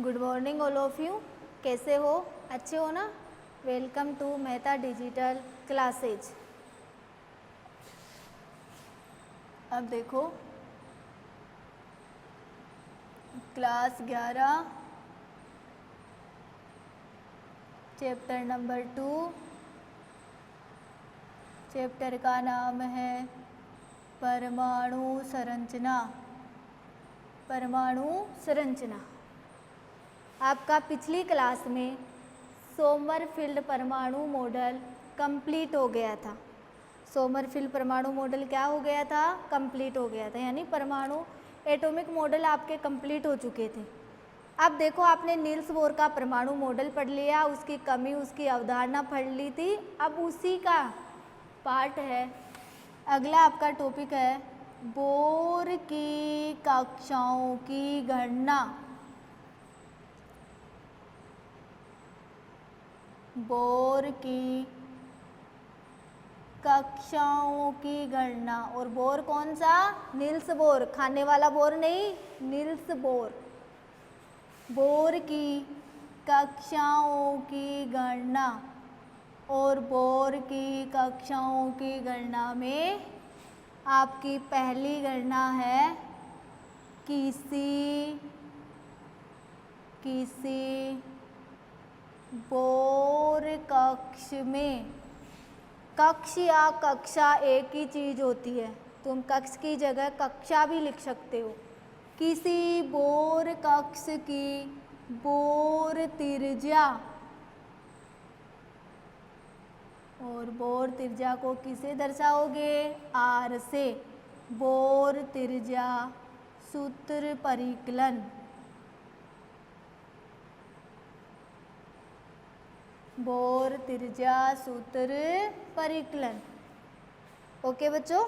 Good morning all of you. कैसे हो? अच्छे हो ना? Welcome to Mehta digital classes. अब देखो क्लास 11 चैप्टर नंबर 2। चैप्टर का नाम है परमाणु संरचना। परमाणु संरचना आपका पिछली क्लास में सोमरफेल्ड परमाणु मॉडल कंप्लीट हो गया था। सोमरफेल्ड परमाणु मॉडल क्या हो गया था? कंप्लीट हो गया था, यानी परमाणु एटॉमिक मॉडल आपके कंप्लीट हो चुके थे। अब देखो आपने नील्स बोर का परमाणु मॉडल पढ़ लिया, उसकी कमी उसकी अवधारणा पढ़ ली थी। अब उसी का पार्ट है, अगला आपका टॉपिक है बोर की कक्षाओं की गणना। बोर की कक्षाओं की गणना। और बोर कौन सा? नील्स बोर, खाने वाला बोर नहीं, नील्स बोर। बोर की कक्षाओं की गणना। और बोर की कक्षाओं की गणना में आपकी पहली गणना है किसी बोर कक्ष में। कक्ष या कक्षा एक ही चीज होती है, तुम कक्ष की जगह कक्षा भी लिख सकते हो। किसी बोर कक्ष की बोर त्रिज्या, और बोर त्रिज्या को किसे दर्शाओगे? आर से। बोर त्रिज्या सूत्र परिकलन। बोर त्रिज्या सूत्र परिकलन। ओके बच्चों,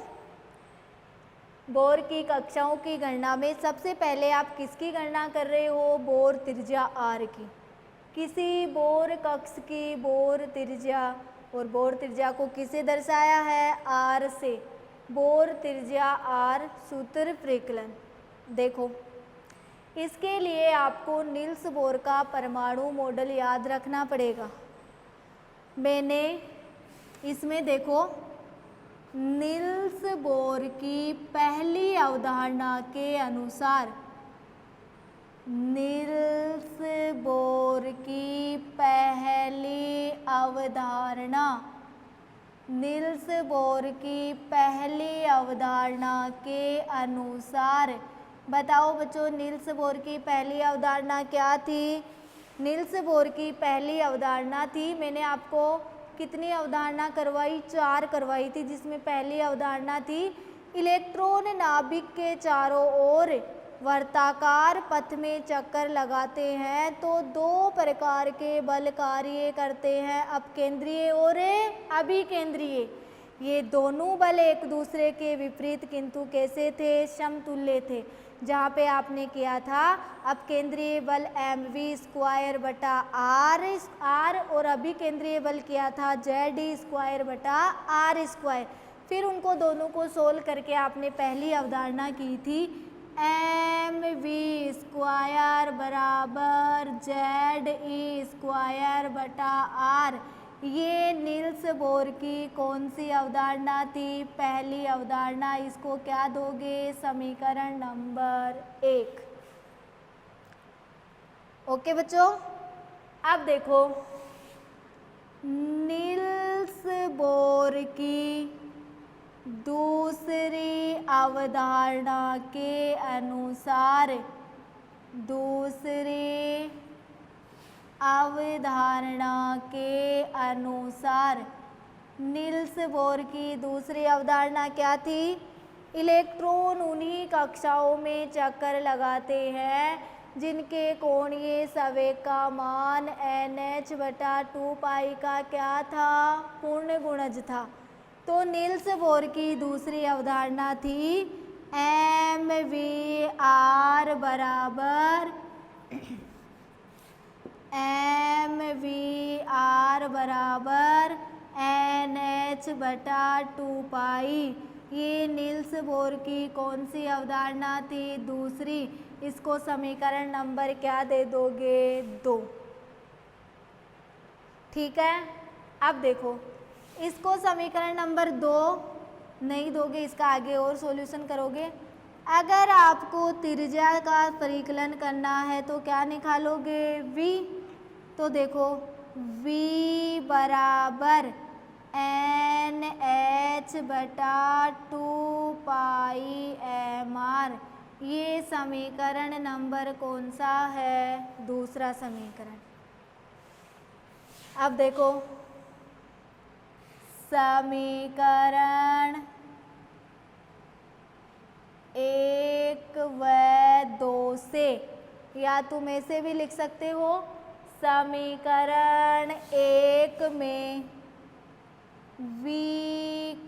बोर की कक्षाओं की गणना में सबसे पहले आप किसकी गणना कर रहे हो? बोर त्रिज्या आर की। किसी बोर कक्ष की बोर त्रिज्या, और बोर त्रिज्या को किसे दर्शाया है? आर से। बोर त्रिज्या आर सूत्र परिकलन। देखो इसके लिए आपको नील्स बोर का परमाणु मॉडल याद रखना पड़ेगा। मैंने इसमें देखो नील्स बोर की पहली अवधारणा के अनुसार, नील्स बोर की पहली अवधारणा, नील्स बोर की पहली अवधारणा के अनुसार, बताओ बच्चों नील्स बोर की पहली अवधारणा क्या थी? नील्स बोर की पहली अवधारणा थी, मैंने आपको कितनी अवधारणा करवाई? 4 करवाई थी, जिसमें पहली अवधारणा थी इलेक्ट्रॉन नाभिक के चारों ओर वर्ताकार पथ में चक्कर लगाते हैं तो 2 प्रकार के बल कार्य करते हैं, अपकेंद्रीय और अभिकेंद्रीय। ये दोनों बल एक दूसरे के विपरीत किंतु कैसे थे? समतुल्य थे। जहाँ पे आपने किया था अपकेंद्रीय बल mv² बटा आर और अभिकेंद्रीय बल किया था zd² बटा r²। फिर उनको दोनों को सोल्व करके आपने पहली अवधारणा की थी mv² बराबर ze² बटा r। ये नील्स बोर की कौन सी अवधारणा थी? पहली अवधारणा। इसको क्या दोगे? समीकरण नंबर 1। ओके बच्चों, अब देखो नील्स बोर की दूसरी अवधारणा के अनुसार, दूसरी अवधारणा के अनुसार नील्स बोर की दूसरी अवधारणा क्या थी? इलेक्ट्रॉन उन्हीं कक्षाओं में चक्कर लगाते हैं जिनके कोणीय संवेग का मान NH बटा 2 पाई का क्या था? पूर्ण गुणज था। तो नील्स बोर की दूसरी अवधारणा थी mvr बराबर NH बटा 2 पाई। ये नील्स बोर की कौन सी अवधारणा थी? दूसरी। इसको समीकरण नंबर क्या दे दोगे? 2। ठीक है, अब देखो इसको समीकरण नंबर 2 नहीं दोगे, इसका आगे और सॉल्यूशन करोगे। अगर आपको त्रिज्या का परिकलन करना है तो क्या निकालोगे? v। तो देखो v बराबर एन एच बटा 2 पाई एम आर। ये समीकरण नंबर कौन सा है? दूसरा समीकरण। अब देखो समीकरण 1 व 2 से, या तुम ऐसे भी लिख सकते हो, समीकरण 1 में v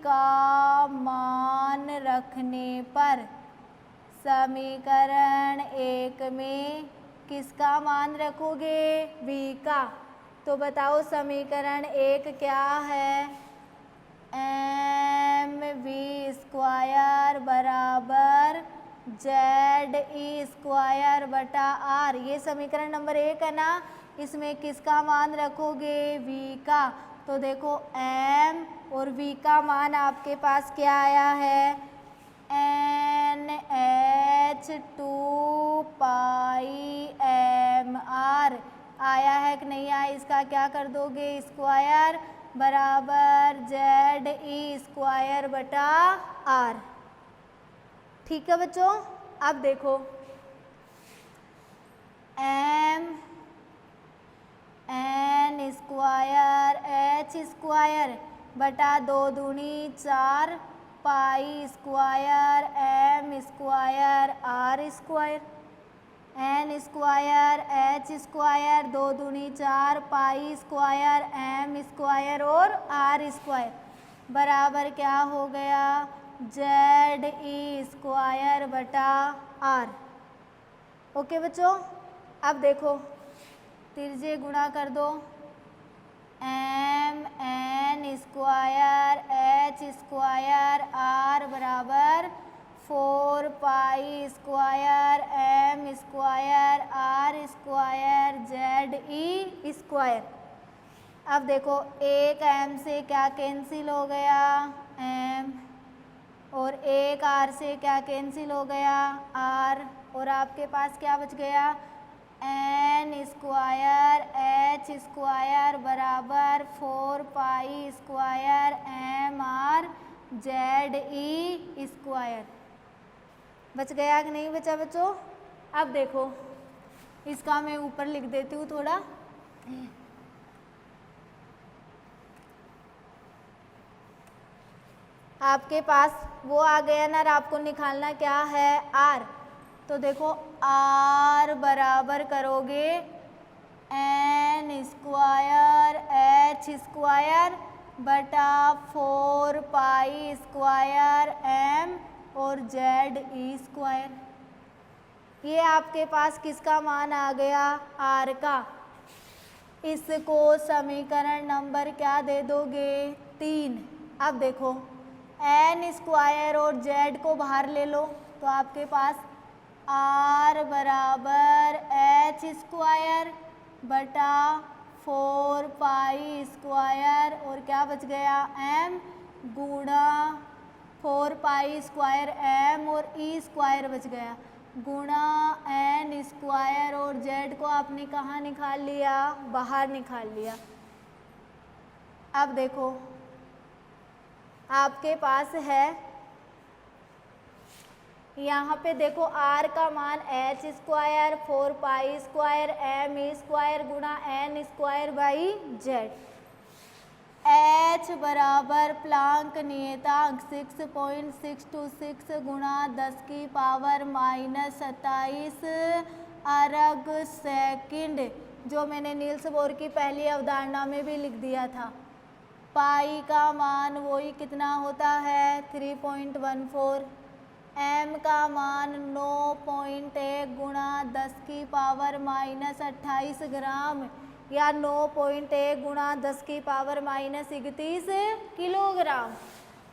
का मान रखने पर, समीकरण 1 में किसका मान रखोगे? v का। तो बताओ समीकरण 1 क्या है? एम वी स्क्वायर बराबर जेड ई स्क्वायर बटा आर। ये समीकरण नंबर 1 है ना, इसमें किसका मान रखोगे? v का। तो देखो m और v का मान आपके पास क्या आया है? एन एच 2 पाई एम आर आया है कि नहीं आया? इसका क्या कर दोगे? स्क्वायर बराबर जेड ई स्क्वायर बटा आर। ठीक है बच्चों, अब देखो M N square H square बटा 2 दूनी 4 pi square M square R square. N square H square 2 दूनी 4 पाई स्क्वायर एम स्क्वायर और आर स्क्वायर बराबर क्या हो गया? जेड ई स्क्वायर बटा आर। ओके बच्चों, अब देखो तिरछे गुणा कर दो। M N square H square R बराबर 4 pi square M square R square Z E square. अब देखो एक एम से क्या कैंसिल हो गया? एम। और एक आर से क्या कैंसिल हो गया? आर। और आपके पास क्या बच गया? एन स्क्वायर एच स्क्वायर बराबर 4 pi square M R Z E square. बच गया कि नहीं बचा बच्चों? अब देखो इसका मैं ऊपर लिख देती हूँ थोड़ा। आपके पास वो आ गया ना, आपको निकालना क्या है? आर। तो देखो आर बराबर करोगे एन स्क्वायर एच स्क्वायर बटा 4 पाई स्क्वायर एम और जेड ई स्क्वायर। ये आपके पास किसका मान आ गया? आर का। इसको समीकरण नंबर क्या दे दोगे? 3। अब देखो एन स्क्वायर और जेड को बाहर ले लो, तो आपके पास आर बराबर एच स्क्वायर बटा 4 पाई स्क्वायर और क्या बच गया? एम गुणा 4 पाई स्क्वायर एम और ई स्क्वायर बच गया गुणा एन स्क्वायर और जेड को आपने कहाँ निकाल लिया? बाहर निकाल लिया। अब देखो आपके पास है यहाँ पे देखो आर का मान H square 4 pi square M E square गुणा N square by Z. H बराबर प्लांक नियतांक 6.626 गुणा 10 की पावर -27 अर्ग सेकंड, जो मैंने नील्स बोर की पहली अवधारणा में भी लिख दिया था। पाई का मान वही कितना होता है? 3.14। एम का मान 9.1 गुणा 10 की पावर -28 ग्राम या 9.1 गुणा 10 की पावर -31 किलोग्राम।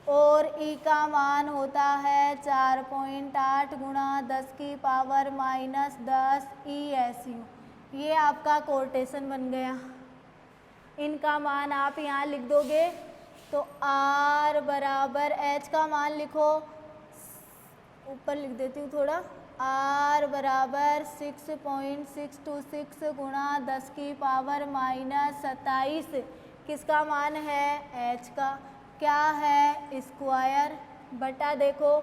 और ई का मान होता है 4.8 गुणा 10 की पावर -10 ESU। ये आपका कोटेशन बन गया। इनका मान आप यहाँ लिख दोगे तो R बराबर H का मान लिखो, ऊपर लिख देती हूँ थोड़ा, R बराबर 6.626 गुणा 10 की पावर -27 किसका मान है? H का। क्या है? स्क्वायर बटा देखो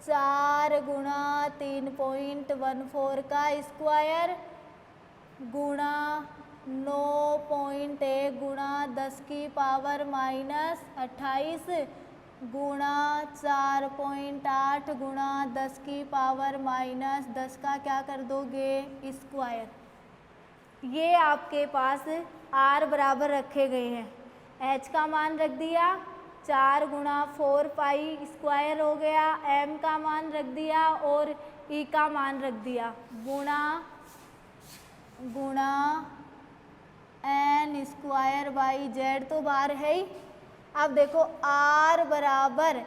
4 गुणा 3.14 का स्क्वायर गुणा 9.1 गुणा 10 की पावर -28 गुणा 4.8 गुणा 10 की पावर -10 का क्या कर दोगे? स्क्वायर। ये आपके पास R बराबर रखे गए हैं। H का मान रख दिया 4 गुणा 4 पाई स्क्वायर हो गया, M का मान रख दिया और E का मान रख दिया गुणा N स्क्वायर बाई Z तो बार है ही। अब देखो R बराबर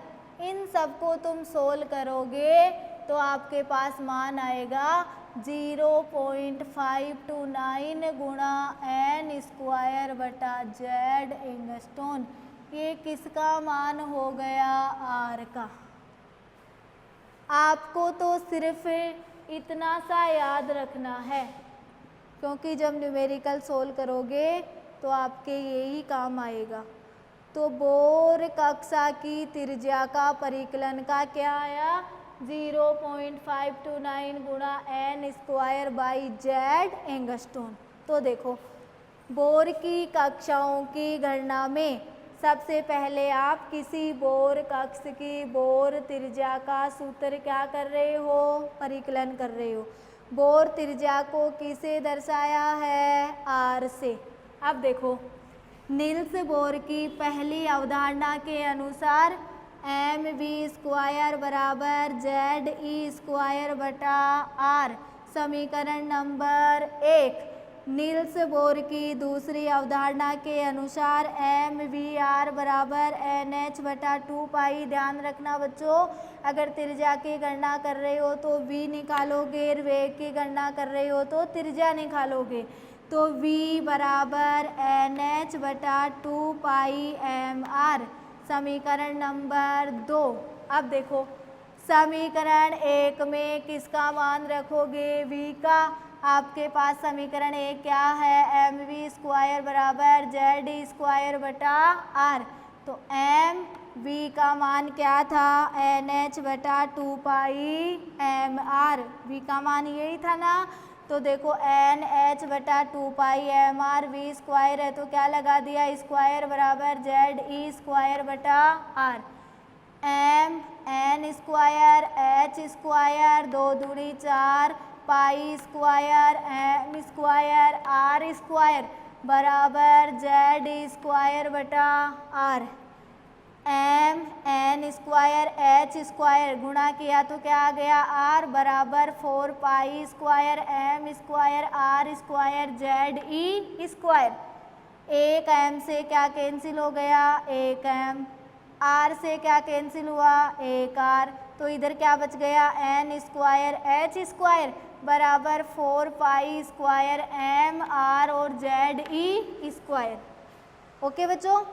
इन सबको तुम सोल्व करोगे तो आपके पास मान आएगा 0.529 गुणा N स्क्वायर बटा Z एंगस्ट्रॉन। ये किसका मान हो गया? R का। आपको तो सिर्फ इतना सा याद रखना है, क्योंकि जब न्यूमेरिकल सोल्व करोगे तो आपके यही काम आएगा। तो बोर कक्षा की त्रिज्या का परिकलन का क्या आया? 0.529 गुणा N square by Z angstrom. तो देखो बोर की कक्षाओं की गणना में सबसे पहले आप किसी बोर कक्ष की बोर त्रिज्या का सूत्र क्या कर रहे हो? परिकलन कर रहे हो। बोर त्रिज्या को किसे दर्शाया है? R से। अब देखो नील्स बोर की पहली अवधारणा के अनुसार mv स्क्वायर बराबर ZE स्क्वायर बटा R। समीकरण नंबर 1। नील्स बोर की दूसरी अवधारणा के अनुसार mvr बराबर NH बटा 2 पाई। ध्यान रखना बच्चों, अगर त्रिज्या की गणना कर रहे हो तो v निकालोगे, वेग की गणना कर रहे हो तो त्रिज्या निकालोगे। तो v बराबर NH बटा 2 पाई mr। समीकरण नंबर 2। अब देखो समीकरण 1 में किसका मान रखोगे? v का। आपके पास समीकरण 1 क्या है? mv स्क्वायर बराबर ZE स्क्वायर बटा R। तो mv का मान क्या था? NH बटा 2 पाई mr। v का मान यही था ना। तो देखो NH बटा 2 पाई mr, v स्क्वायर है तो क्या लगा दिया? स्क्वायर बराबर ZE स्क्वायर बटा R। m n square h square 2 दूनी 4 pi square m square R square बराबर ZE स्क्वायर बटा R। m n square h square गुणा किया तो क्या आ गया? R बराबर 4 pi square m square R square ZE square. एक m से क्या कैंसिल हो गया? एक m। R से क्या कैंसिल हुआ? एक R। तो इधर क्या बच गया? n स्क्वायर h स्क्वायर बराबर 4 पाई स्क्वायर m R और ZE स्क्वायर। ओके बच्चों,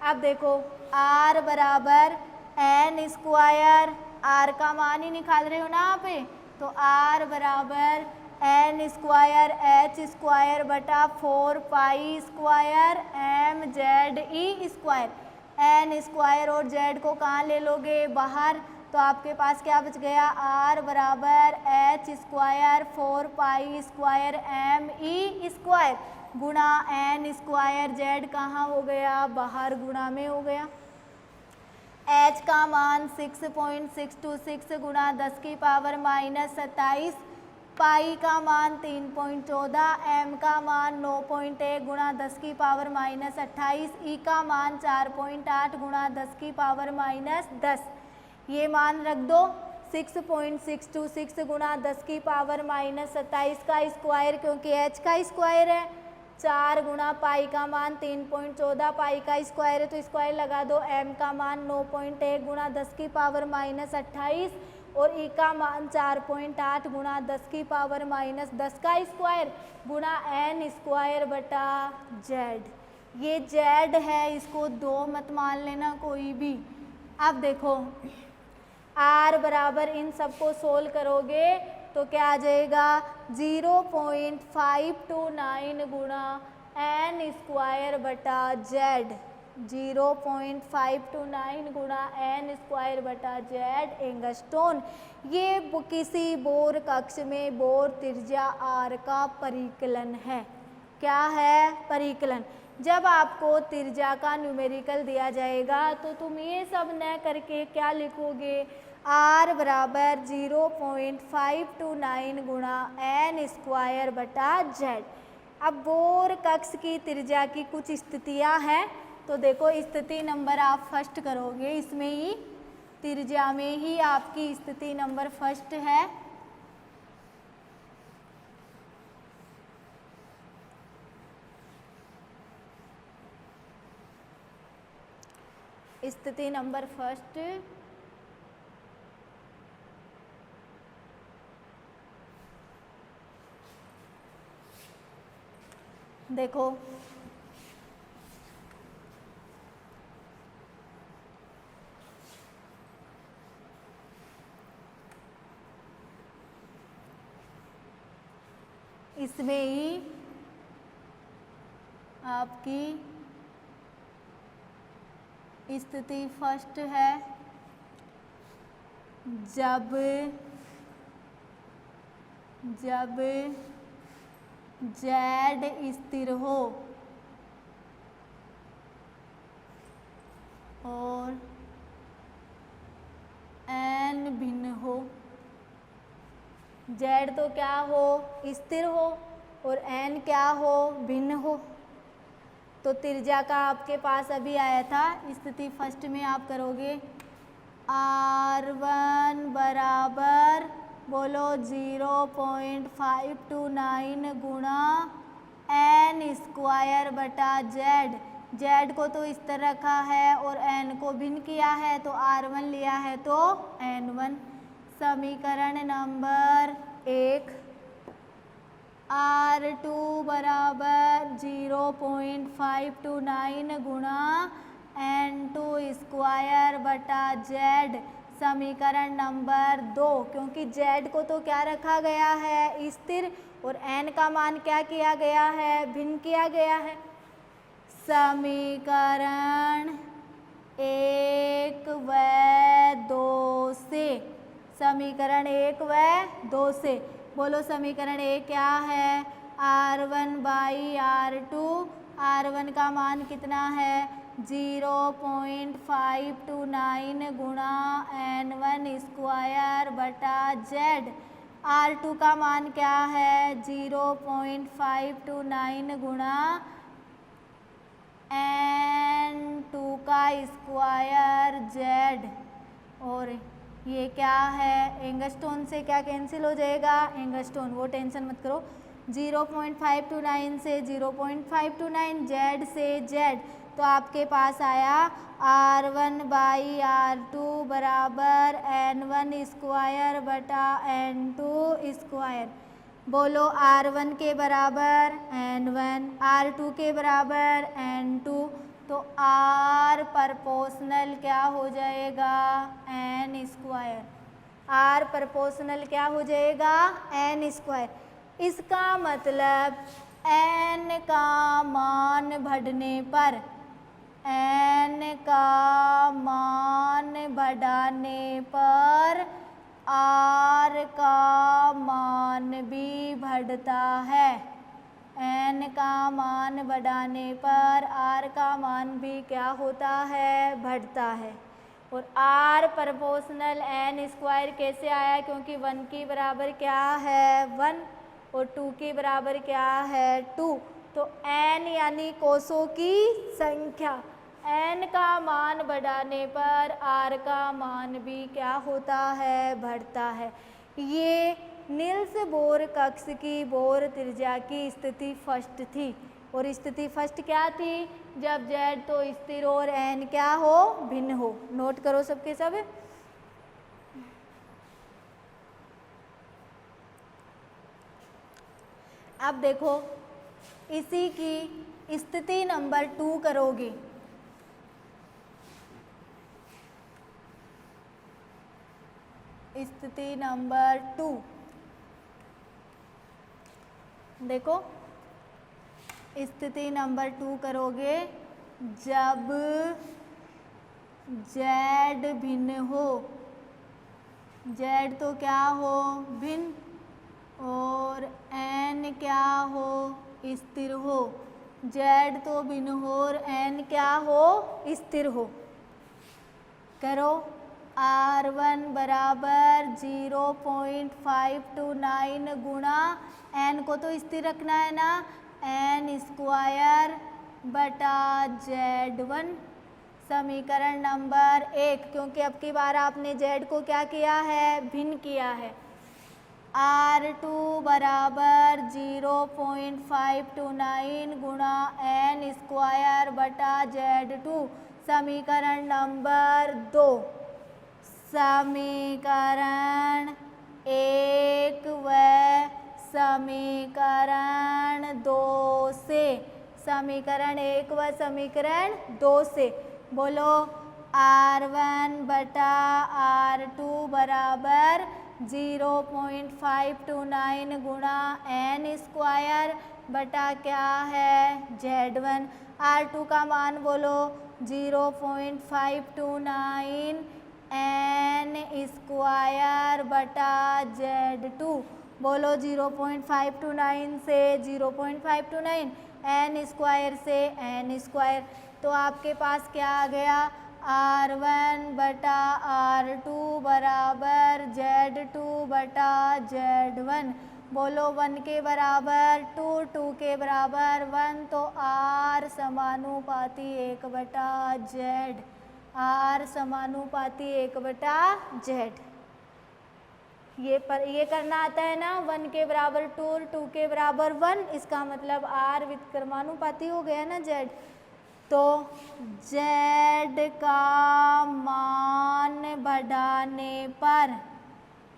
अब देखो R बराबर n स्क्वायर, R का मान ही निकाल रहे हो ना आप, तो R बराबर n स्क्वायर h स्क्वायर बटा 4 pi square m ZE square. n square और z को कहाँ ले लोगे? बाहर। तो आपके पास क्या बच गया? R बराबर h square 4 pi square m E square गुणा n स्क्वायर। z कहाँ हो गया? बाहर, गुणा में हो गया। h का मान 6.626 गुणा 10 की पावर -27, पाई का मान 3.14, m का मान 9.1 गुणा 10 की पावर -28, e का मान 4.8 गुणा 10 की पावर -10। ये मान रख दो। 6.626 गुणा 10 की पावर -27 का स्क्वायर, क्योंकि h का स्क्वायर है, 4 गुणा पाई का मान 3.14, पाई का स्क्वायर है तो स्क्वायर लगा दो, m का मान 9.1 गुणा 10 की पावर माइनस 28 और e का मान 4.8 गुणा 10 की पावर माइनस 10 का स्क्वायर गुणा n स्क्वायर बटा z। ये z है, इसको 2 मत मान लेना कोई भी। अब देखो r बराबर इन सबको सोल्व करोगे तो क्या आ जाएगा 0.529 गुणा n स्क्वायर बटा z, 0.529 गुणा n स्क्वायर बटा z एंगस्ट्रॉन। ये किसी बोर कक्ष में बोर त्रिज्या r का परिकलन है। क्या है? परिकलन। जब आपको त्रिज्या का न्यूमेरिकल दिया जाएगा तो तुम ये सब न करके क्या लिखोगे, r बराबर 0.529 गुणा n स्क्वायर बटा z। अब बोर कक्ष की त्रिज्या की कुछ स्थितियां हैं, तो देखो स्थिति नंबर आप फर्स्ट करोगे, इसमें ही त्रिज्या में ही आपकी स्थिति नंबर फर्स्ट है। स्थिति नंबर फर्स्ट देखो इसमें ही आपकी स्थिति फर्स्ट है। जब z स्थिर हो और n भिन्न हो, z तो क्या हो, स्थिर हो और n क्या हो, भिन्न हो। तो त्रिज्या का आपके पास अभी आया था, स्थिति फर्स्ट में आप करोगे r1 बराबर बोलो 0.529 गुणा n स्क्वायर बटा z। z को तो इस तरह रखा है और n को भिन्न किया है तो r1 लिया है तो n1। समीकरण नंबर 1 r2 बराबर 0.529 गुणा n2 स्क्वायर बटा z। समीकरण नंबर 2, क्योंकि z को तो क्या रखा गया है, स्थिर, और n का मान क्या किया गया है, भिन्न किया गया है। समीकरण 1 व 2 से, समीकरण 1 व 2 से बोलो समीकरण 1 क्या है, r1 बाई r2, r1 का मान कितना है 0.529 गुणा n1 स्क्वायर बटा z। r2 का मान क्या है 0.529 गुणा n2 का स्क्वायर z। और ये क्या है, एंगस्ट्रॉन से क्या कैंसिल हो जाएगा, एंगस्ट्रॉन, वो टेंशन मत करो। 0.529 से 0.529, z से z, तो आपके पास आया r1 बाई r2 बराबर n1 स्क्वायर बटा n2 स्क्वायर। बोलो r1 के बराबर n1, r2 के बराबर n2, तो r प्रोपोर्शनल क्या हो जाएगा n स्क्वायर। r प्रोपोर्शनल क्या हो जाएगा n स्क्वायर। इसका मतलब n का मान बढ़ने पर, n का मान बढ़ाने पर r का मान भी बढ़ता है। n का मान बढ़ाने पर r का मान भी क्या होता है, बढ़ता है। और r प्रोपोर्शनल n स्क्वायर कैसे आया, क्योंकि 1 की बराबर क्या है 1 और 2 के बराबर क्या है 2, तो n यानी कोषों की संख्या, n का मान बढ़ाने पर r का मान भी क्या होता है, बढ़ता है। ये नील्स बोर कक्ष की बोर त्रिज्या की स्थिति फर्स्ट थी। और स्थिति फर्स्ट क्या थी, जब z तो स्थिर और n क्या हो, भिन्न हो। नोट करो सबके सब। अब देखो इसी की स्थिति नंबर 2 करोगे। स्थिति नंबर 2 देखो, स्थिति नंबर 2 करोगे जब z भिन्न हो, z तो क्या हो, भिन्न, और n क्या हो, स्थिर हो। z तो भिन्न हो और n क्या हो, स्थिर हो। करो R1 बराबर 0.529 गुणा n को तो स्थिर रखना है ना, n स्क्वायर बटा z1 समीकरण नंबर 1, क्योंकि अब की बार आपने z को क्या किया है, भिन्न किया है। R2 बराबर 0.529 गुणा n स्क्वायर बटा z2 समीकरण नंबर 2। समीकरण 1 व समीकरण 2 से, समीकरण 1 व समीकरण 2 से बोलो R1 बटा R2 बराबर 0.529 गुणा n स्क्वायर बटा क्या है, z1। R2 का मान बोलो 0.529 n स्क्वायर बटा z2। बोलो 0.529 से 0.529, n स्क्वायर से n स्क्वायर, तो आपके पास क्या आ गया, R1 बटा R2 बराबर Z2 बटा Z1। बोलो 1 के बराबर 2, 2 के बराबर 1, तो R समानुपाती 1 बटा Z, R समानुपाती 1 बटा Z। ये करना आता है ना, 1 के बराबर 2 और 2 के बराबर 1, इसका मतलब R व्युत्क्रमानुपाती हो गया ना Z। तो z का मान बढ़ाने पर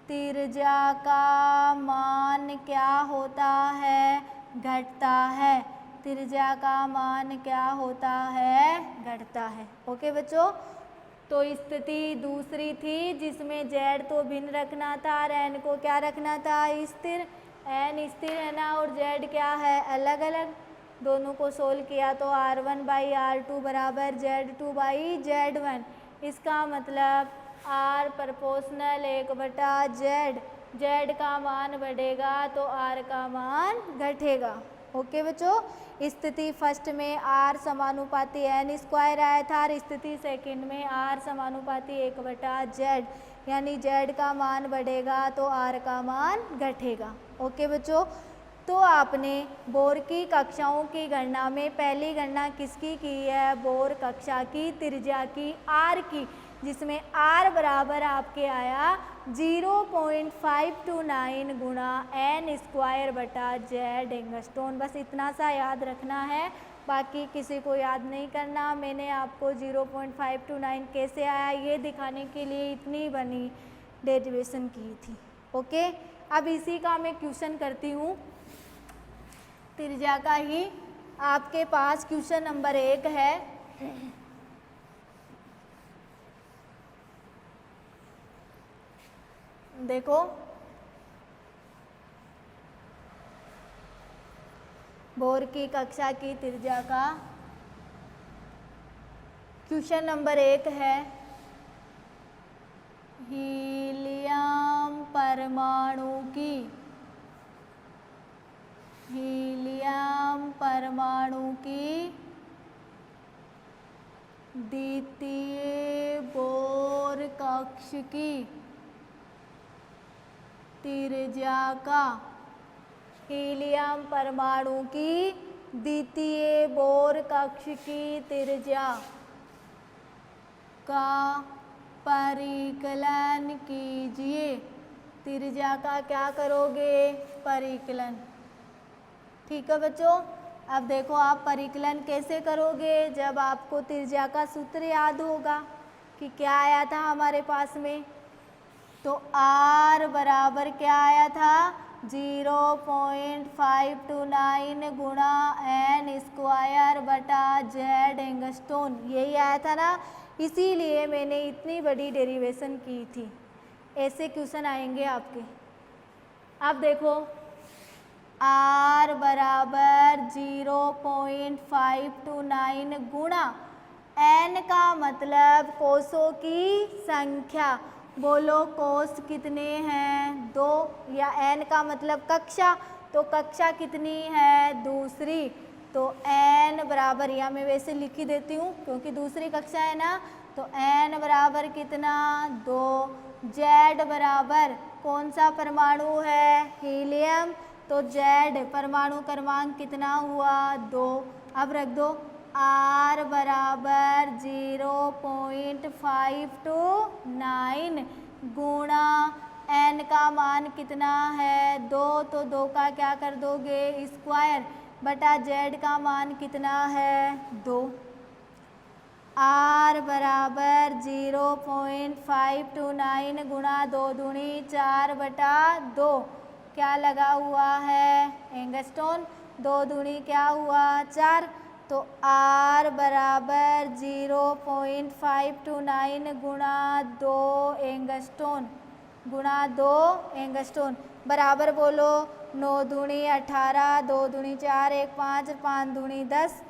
त्रिज्या का मान क्या होता है, घटता है। त्रिज्या का मान क्या होता है, घटता है। ओके बच्चों, तो स्थिति दूसरी थी जिसमें z तो भिन्न रखना था और n को क्या रखना था, स्थिर। n स्थिर है ना और z क्या है, अलग अलग। दोनों को सोल्व किया तो R1 बाई R2 बराबर Z2 बाई Z1। इसका मतलब R प्रोपोर्शनल 1 बटा Z, Z का मान बढ़ेगा तो R का मान घटेगा। ओके बच्चों, स्थिति फर्स्ट में R समानुपाती n स्क्वायर आया था और स्थिति सेकंड में R समानुपाती 1 बटा Z, यानी Z का मान बढ़ेगा तो R का मान घटेगा। ओके बच्चों, तो आपने बोर की कक्षाओं की गणना में पहली गणना किसकी की है, बोर कक्षा की त्रिज्या की R की, जिसमें R बराबर आपके आया 0.529 गुणा n स्क्वायर बटा Z एंगस्ट्रॉन। बस इतना सा याद रखना है, बाकी किसी को याद नहीं करना। मैंने आपको 0.529 कैसे आया ये दिखाने के लिए इतनी बनी डेरिवेशन की थी। ओके, अब इसी का मैं क्वेश्चन करती हूँ, त्रिज्या का ही। आपके पास क्वेश्चन नंबर 1 है। देखो बोर की कक्षा की त्रिज्या का क्वेश्चन नंबर 1 है, हीलियम परमाणु की द्वितीय बोर कक्ष की त्रिज्या का, हीलियम परमाणु की द्वितीय बोर कक्ष की त्रिज्या का परिकलन कीजिए। त्रिज्या का क्या करोगे, परिकलन। ठीक है बच्चों, अब देखो आप परिकलन कैसे करोगे, जब आपको त्रिज्या का सूत्र याद होगा कि क्या आया था हमारे पास में, तो r बराबर क्या आया था 0.529 गुणा n स्क्वायर बटा जेड एंगस्ट्रोम, यही आया था ना, इसीलिए मैंने इतनी बड़ी डेरिवेशन की थी। ऐसे क्वेश्चन आएंगे आपके। अब देखो r बराबर 0.529 गुणा n का मतलब कोषों की संख्या, बोलो कोष कितने हैं 2, या n का मतलब कक्षा, तो कक्षा कितनी है दूसरी, तो n बराबर, या मैं वैसे लिख ही देती हूँ क्योंकि दूसरी कक्षा है ना, तो n बराबर कितना 2, z बराबर कौन सा परमाणु है हीलियम, तो z परमाणु क्रमांक कितना हुआ 2। अब रख दो r बराबर 0.529 गुणा n का मान कितना है 2, तो 2 का क्या कर दोगे स्क्वायर बटा z का मान कितना है 2। r बराबर 0.529 गुणा 2 दूनी 4 बटा 2, क्या लगा हुआ है एंगस्ट्रोम, 2 दूनी क्या हुआ 4, तो r बराबर 0.529 गुणा 2 एंगस्ट्रोम गुणा 2 एंगस्ट्रोम बराबर बोलो 9 दूनी 18, 2 दूनी 4, 1 5, 5 दूनी 10,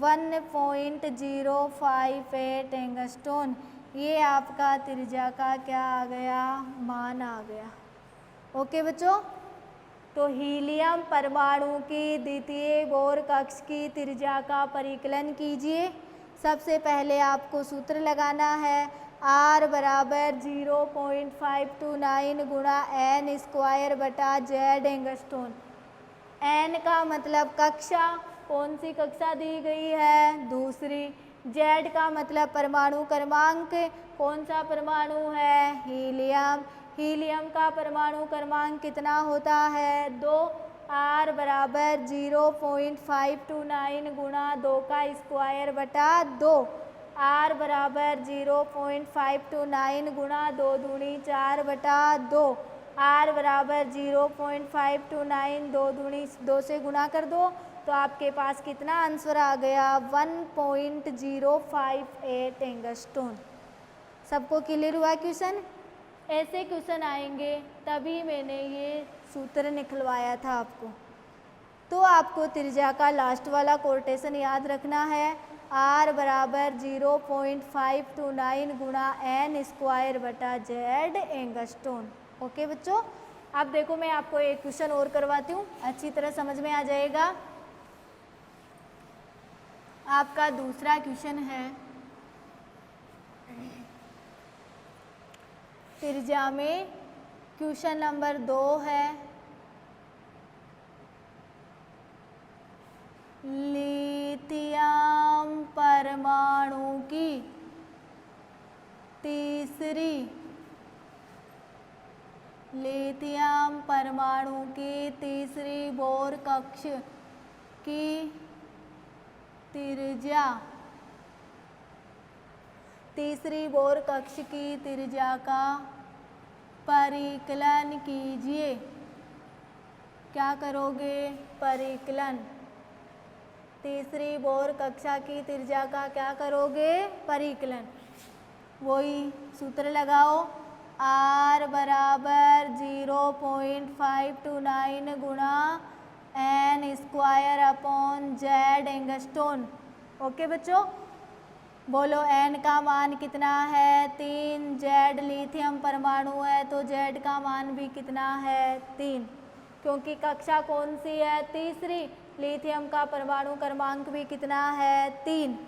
1.058 एंगस्ट्रोम, ये आपका त्रिज्या का क्या आ गया मान आ गया। ओके बच्चों, तो हीलियम परमाणु की द्वितीय बोर कक्ष की त्रिज्या का परिकलन कीजिए। सबसे पहले आपको सूत्र लगाना है r बराबर 0.529 गुणा n स्क्वायर बटा जेड एंगस्ट्रोम, n का मतलब कक्षा, कौन सी कक्षा दी गई है दूसरी, z का मतलब परमाणु क्रमांक, कौन सा परमाणु है हीलियम, हीलियम का परमाणु क्रमांक कितना होता है 2, r बराबर 0.529 गुणा 2 का स्क्वायर बटा 2, r बराबर 0.529 गुणा 2 दूनी 4 बटा 2, r बराबर 0.529 2 दूनी 2 से गुणा कर दो, तो आपके पास कितना आंसर आ गया 1.058 एंगस्ट्रोम। सबको क्लियर हुआ क्वेश्चन? ऐसे क्वेश्चन आएंगे, तभी मैंने ये सूत्र निकलवाया था आपको। तो आपको त्रिज्या का लास्ट वाला कोटेशन याद रखना है, r बराबर 0.529 गुणा n स्क्वायर बटा जेड एंगस्ट्रोम। ओके बच्चों, अब देखो मैं आपको एक क्वेश्चन और करवाती हूँ, अच्छी तरह समझ में आ जाएगा। आपका दूसरा क्वेश्चन है, त्रिज्या में क्वेश्चन नंबर 2 है, लिथियम परमाणु की तीसरी बोर कक्ष की त्रिज्या, तीसरी बोर कक्ष की त्रिज्या का परिकलन कीजिए। क्या करोगे परिकलन, तीसरी बोर कक्षा की त्रिज्या का क्या करोगे परिकलन, वही सूत्र लगाओ, r बराबर 0.529 गुणा n square upon Z angstrom. Okay बच्चों, बोलो n का मान कितना है 3, z लिथियम परमाणु है तो z का मान भी कितना है 3, क्योंकि कक्षा कौन सी है तीसरी, लिथियम का परमाणु क्रमांक भी कितना है 3।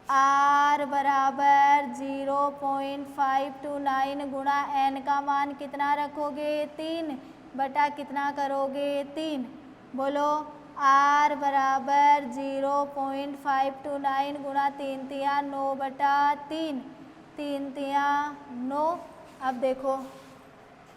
r बराबर 0.529 गुणा n का मान कितना रखोगे 3 बटा कितना करोगे 3, बोलो r बराबर 0.529 गुणा 3 तिया 9 बटा 3, 3 तिया 9। अब देखो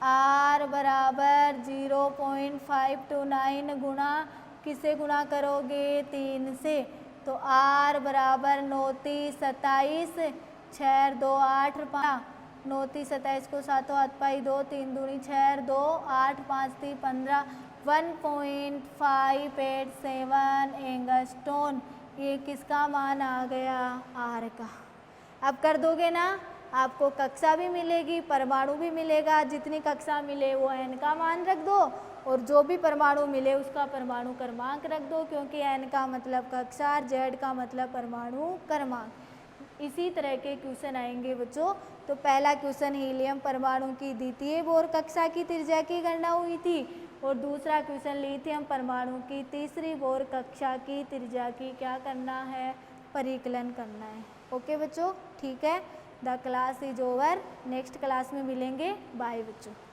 r बराबर 0.529 गुणा किससे गुणा करोगे 3 से, तो r बराबर 9 3 27, 6 2 8 5, 9 3 27 को 7 हाथ पाई 2, 3 दूनी 6 2 8 5 3 15, 1.587 एंगस्ट्रॉन। ये किसका मान आ गया, r का। अब कर दोगे ना, आपको कक्षा भी मिलेगी, परमाणु भी मिलेगा। जितनी कक्षा मिले वो n का मान रख दो और जो भी परमाणु मिले उसका परमाणु क्रमांक रख दो, क्योंकि n का मतलब कक्षा, z का मतलब परमाणु क्रमांक। इसी तरह के क्वेश्चन आएंगे बच्चों। तो पहला क्वेश्चन हीलियम परमाणु की द्वितीय बोर कक्षा की त्रिज्या की गणना हुई थी और दूसरा क्वेश्चन लिथियम परमाणु की तीसरी बोर कक्षा की त्रिज्या की क्या करना है, परिकलन करना है। ओके बच्चों, ठीक है। The class is over. Next class में मिलेंगे। बाय बच्चों।